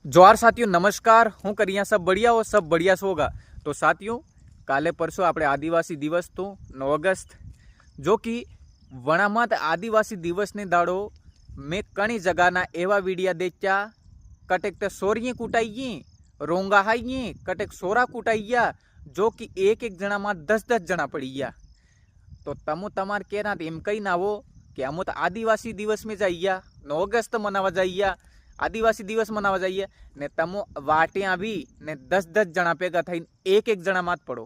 जोहार साथियों, नमस्कार। हूँ करिया सब बढ़िया हो, सब बढ़िया होगा। तो साथियों, काले परसों આપણે આદિવાસી દિવસ તો 9 ઓગસ્ટ जो कि વણામાં આદિવાસી દિવસની દાડો મેં ઘણી જગાના એવા વિડિયા દેખ્યા કટેક તે સોરીએ કૂટાઈએ રોંગા હાઈએ કટેક સોરા કૂટાઈયા जो कि एक एक જણા માં 10-10 જણા પડી ગયા। तो તમો તમાર કેના એમ કઈ ના હો કે અમો તો આદિવાસી દિવસ में जाइया 9 ઓગસ્ટ મનાવા जाइया, आदिवासी दिवस मनावा जाइए ने तमो वाटिया भी ने 10-10 जना भेगा थईने एक एक जना मात पड़ो।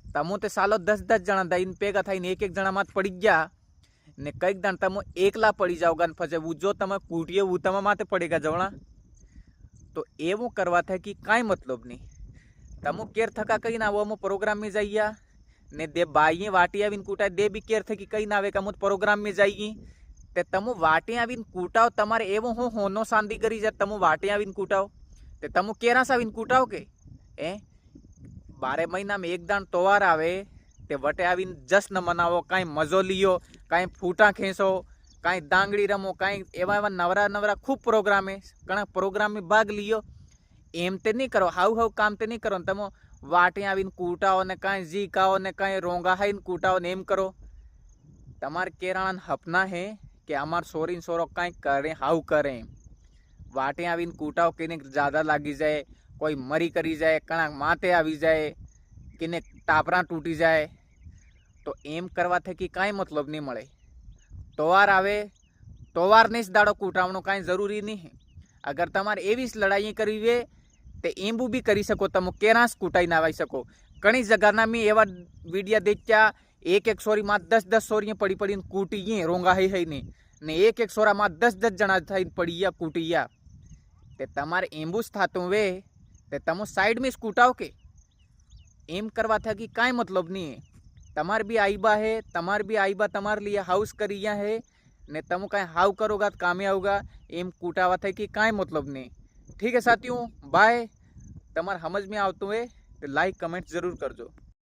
तमो ते सालो 10-10 जना थईने भेगा थईने एक एक जना मात पड़ी गया ने कईक दान तमो एकला पड़ी जाओगा ने पछे वो जो तमे कूटिए वो तमे माथे पड़ेगा जवणा। तो एवं करवा था कि काई मतलब नहीं। तमो केर थका कई ना वो प्रोग्राम में जाइए ने दे बाई वाटिया भी कूटा दे भी केर थकी कई ना आवे कि प्रोग्राम में जाइए ते तमु वाटे आवीने कूटाओ। तमारे एवो हो होनो शांति करी जाए तमु वाटे आवीने कूटाओ ते तमु केरास आवीने कूटाओ के 12 महीना में एक दान तोवार आवे ते वटे आवीने जश्न मनावो, काई मजो लियो, काई फूटा खेंचो, काई दांगड़ी रमो, काई एवा एवा नवरा नवरा खूब प्रोग्राम है, घणा प्रोग्राम में भाग लियो। एम ते नहीं करो, हाउ हाउ काम ते नहीं करो। तमो वाटे आवीने कूटाओ ने काई जी खाओ ने काई रोंगा हाईने कूटाओ ने एम करो। तमार केरान हपना है कि अमार सोरी सोरो कई करें हाउ करें। वाटे आवीने कूटाओ किने ज्यादा लागी जाए, कोई मरी करी जाए, कणा माथे आवी जाए, किने टापरा टूटी जाए। तो एम करवा थे कि कई मतलब नहीं मळे। तोवार आवे तोवार ने दाड़ो कूटावनो कई जरूरी नहीं है। अगर तमारे एवी लड़ाई करवी है तो एम्बू भी करी सको, तमो केरास कूटाई ना आई सको। घणी जगह में एवा वीडिया देखा एक एक सोरी में 10-10 सोरी पड़ी पड़ी कूटी रोंगा है नहीं ने एक एक सोरा में 10-10 जना थई पड़िया कूटिया। ते तमारे एम्बुस थातुं वे ते तमो साइड में कूटाओ के एम करवा था कि काई मतलब नहीं है। तमार भी आईबा है, तमार भी आईबा तमार लिए हाउस करिया है ने तमो काई हाउ करोगा तो कामे आओगा। एम कूटावा था कि काई मतलब नहीं। ठीक है साथियों, बाय। तमार समझ में आवतुं है तो लाइक कमेंट जरूर करजो।